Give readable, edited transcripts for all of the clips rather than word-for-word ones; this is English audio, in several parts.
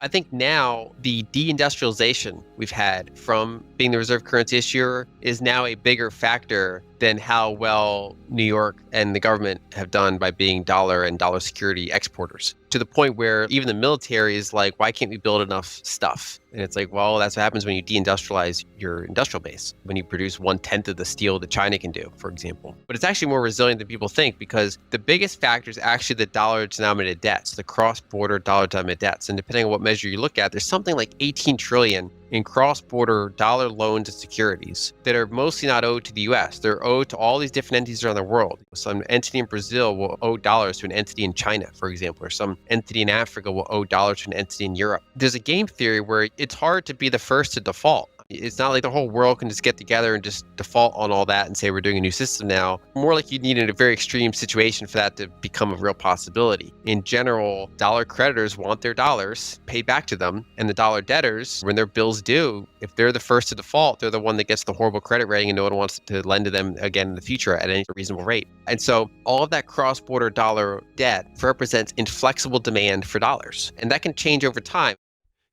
I think now the deindustrialization we've had from being the reserve currency issuer is now a bigger factor than how well New York and the government have done by being dollar and dollar security exporters, to the point where even the military is like, why can't we build enough stuff? And it's like, well, that's what happens when you deindustrialize your industrial base, when you produce 1/10 of the steel that China can do, for example. But it's actually more resilient than people think, because the biggest factor is actually the dollar-denominated debts, the cross-border dollar-denominated debts. And depending on what measure you look at, there's something like 18 trillion in cross-border dollar loans and securities that are mostly not owed to the US. They're owed to all these different entities around the world. Some entity in Brazil will owe dollars to an entity in China, for example, or some entity in Africa will owe dollars to an entity in Europe. There's a game theory where it's hard to be the first to default. It's not like the whole world can just get together and just default on all that and say we're doing a new system now. More like you need a very extreme situation for that to become a real possibility. In general, dollar creditors want their dollars paid back to them, and the dollar debtors, when their bills due, if they're the first to default, they're the one that gets the horrible credit rating and no one wants to lend to them again in the future at any reasonable rate. And so all of that cross-border dollar debt represents inflexible demand for dollars, and that can change over time.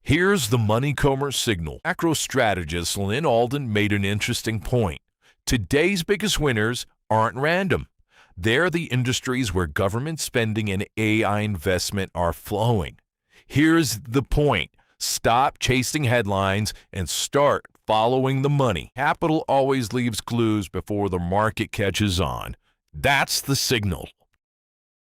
Here's the Moneycomer signal. Macro strategist Lynn Alden made an interesting point. Today's biggest winners aren't random. They're the industries where government spending and AI investment are flowing. Here's the point. Stop chasing headlines and start following the money. Capital always leaves clues before the market catches on. That's the signal.